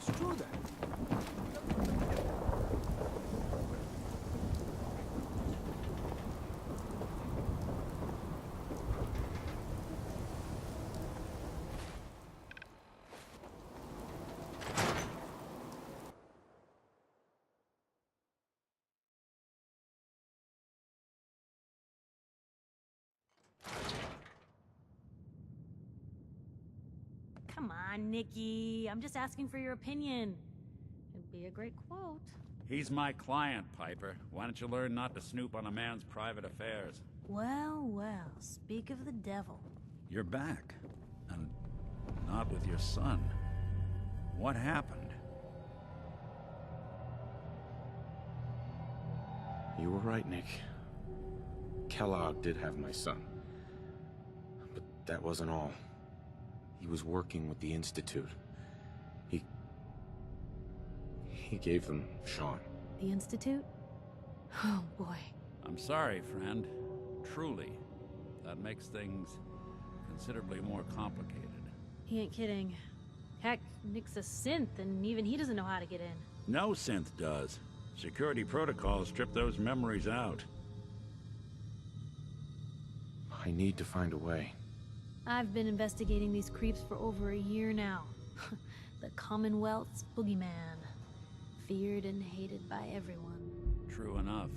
It's true then. Come on, Nikki. I'm just asking for your opinion. It'd be a great quote. He's my client, Piper. Why don't you learn not to snoop on a man's private affairs? Well, well, speak of the devil. You're back. And not with your son. What happened? You were right, Nick. Kellogg did have my son. But that wasn't all. He was working with the Institute. He gave them Sean. The Institute? Oh, boy. I'm sorry, friend. Truly. That makes things considerably more complicated. He ain't kidding. Heck, Nick's a synth, and even he doesn't know how to get in. No synth does. Security protocols strip those memories out. I need to find a way. I've been investigating these creeps for over a year now. The Commonwealth's boogeyman. Feared and hated by everyone. True enough.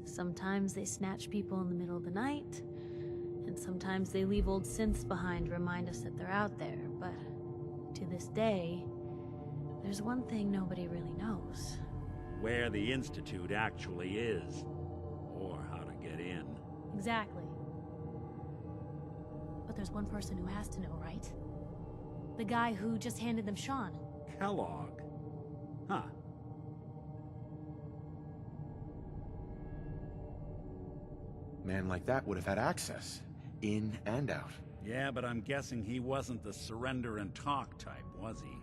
Sometimes they snatch people in the middle of the night, and sometimes they leave old synths behind to remind us that they're out there, but to this day, there's one thing nobody really knows. Where the Institute actually is. Or how to get in. Exactly. But there's one person who has to know, right? The guy who just handed them Sean. Kellogg. Huh. Man like that would have had access, in and out. Yeah, but I'm guessing he wasn't the surrender and talk type, was he?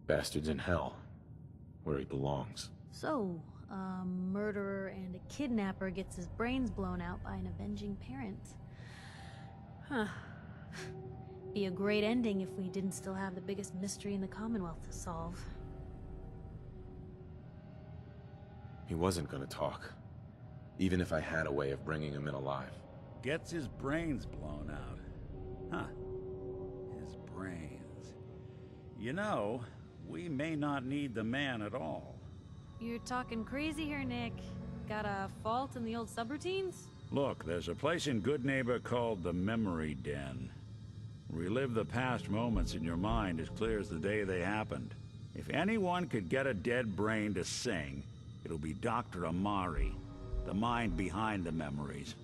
Bastard's in hell, where he belongs. So, a murderer and a kidnapper gets his brains blown out by an avenging parent. Huh. Be a great ending if we didn't still have the biggest mystery in the Commonwealth to solve. He wasn't gonna talk, even if I had a way of bringing him in alive. Gets his brains blown out. Huh. His brains. You know, we may not need the man at all. You're talking crazy here, Nick. Got a fault in the old subroutines? Look, there's a place in Good Neighbor called the Memory Den. Relive the past moments in your mind as clear as the day they happened. If anyone could get a dead brain to sing, it'll be Dr. Amari, the mind behind the memories.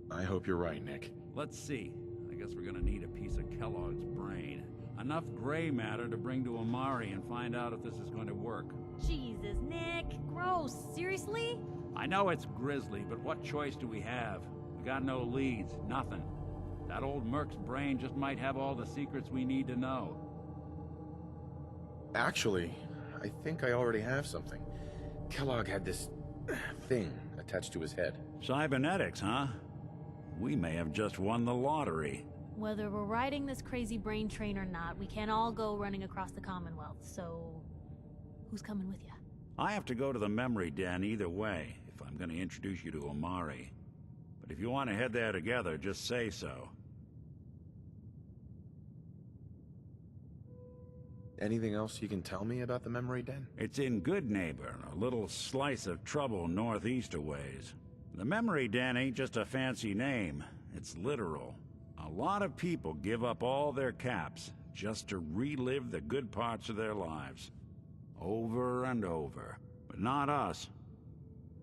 I hope you're right, Nick. Let's see. I guess we're gonna need a piece of Kellogg's brain. Enough gray matter to bring to Amari and find out if this is going to work. Jesus, Nick. Gross. Seriously? I know it's grisly, but what choice do we have? We got no leads, nothing. That old Merc's brain just might have all the secrets we need to know. Actually, I think I already have something. Kellogg had this thing attached to his head. Cybernetics, huh? We may have just won the lottery. Whether we're riding this crazy brain train or not, we can't all go running across the Commonwealth, so... who's coming with you? I have to go to the Memory Den either way, if I'm going to introduce you to Amari. But if you want to head there together, just say so. Anything else you can tell me about the Memory Den? It's in Good Neighbor, a little slice of trouble northeast a ways. The Memory Den ain't just a fancy name, it's literal. A lot of people give up all their caps just to relive the good parts of their lives. Over and over. But not us.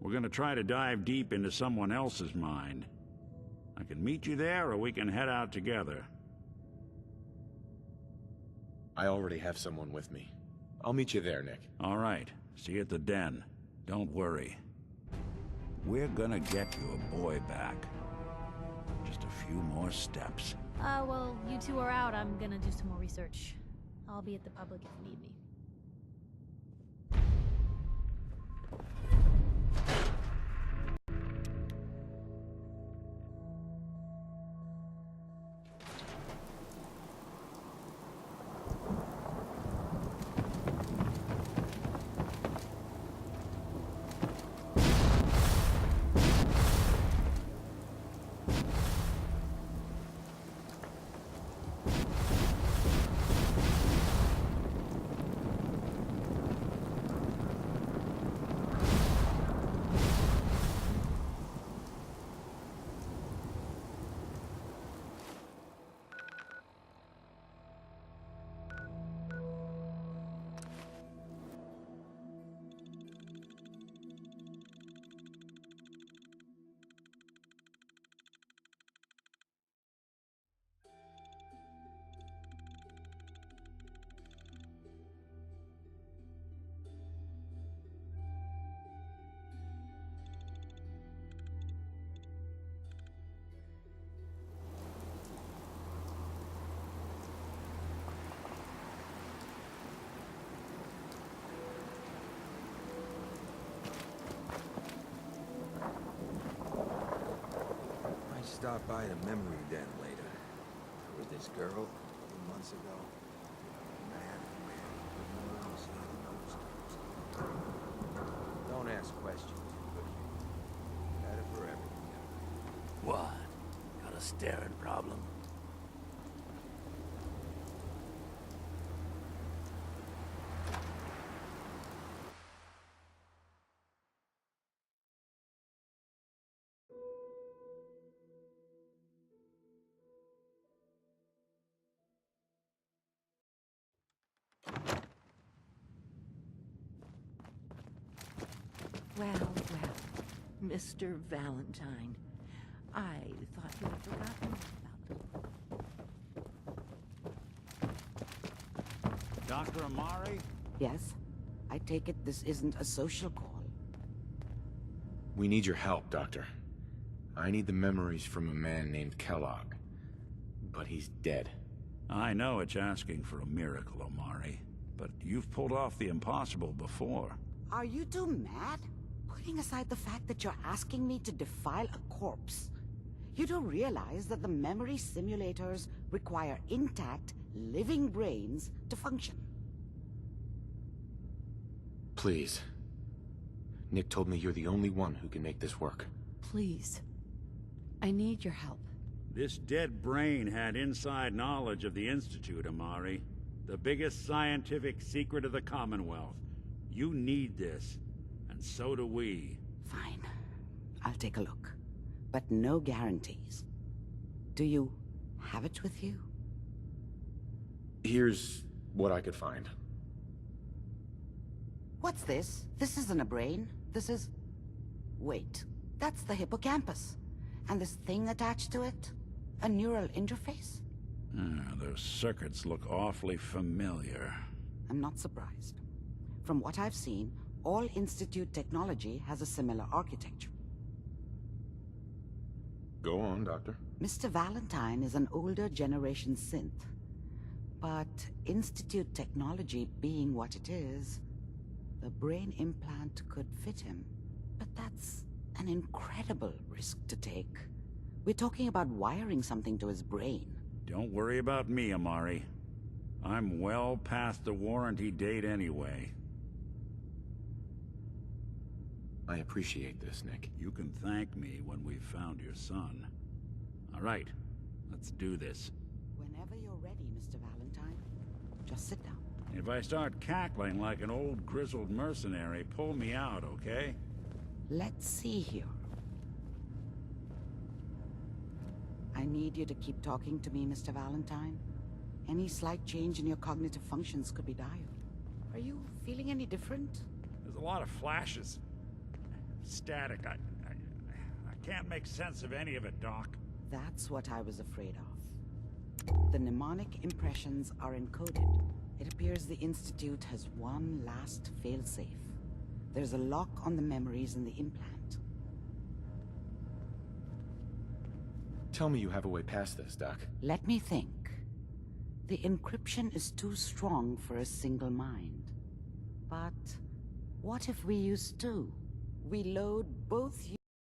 We're gonna try to dive deep into someone else's mind. I can meet you there, or we can head out together. I already have someone with me. I'll meet you there, Nick. All right. See you at the den. Don't worry. We're gonna get your boy back. Just a few more steps. Well, you two are out. I'm gonna do some more research. I'll be at the public if you need me. stop by the memory den later. With this girl a few months ago. Man, don't ask questions, but better for everything. What? Got a staring problem? Well, Mr. Valentine. I thought you had forgotten about Dr. Amari? Yes? I take it this isn't a social call. We need your help, Doctor. I need the memories from a man named Kellogg. But he's dead. I know it's asking for a miracle, Amari. But you've pulled off the impossible before. Are you two mad? Putting aside the fact that you're asking me to defile a corpse, you do realize that the memory simulators require intact, living brains to function. Please. Nick told me you're the only one who can make this work. Please. I need your help. This dead brain had inside knowledge of the Institute, Amari. The biggest scientific secret of the Commonwealth. You need this, and so do we. Fine. I'll take a look. But no guarantees. Do you have it with you? Here's what I could find. What's this? This isn't a brain. This is... Wait. That's the hippocampus. And this thing attached to it? A neural interface? Those circuits look awfully familiar. I'm not surprised. From what I've seen, all Institute technology has a similar architecture. Go on, Doctor. Mr. Valentine is an older generation synth. But Institute technology being what it is, the brain implant could fit him. But that's an incredible risk to take. We're talking about wiring something to his brain. Don't worry about me, Amari. I'm well past the warranty date anyway. I appreciate this, Nick. You can thank me when we've found your son. All right, let's do this. Whenever you're ready, Mr. Valentine. Just sit down. If I start cackling like an old grizzled mercenary, pull me out, okay? Let's see here. I need you to keep talking to me, Mr. Valentine. Any slight change in your cognitive functions could be dire. Are you feeling any different? There's a lot of flashes. Static. I can't make sense of any of it, Doc. That's what I was afraid of. The mnemonic impressions are encoded. It appears the Institute has one last failsafe. There's a lock on the memories in the implant. Tell me you have a way past this, Doc. Let me think. The encryption is too strong for a single mind. But what if we use two? We load both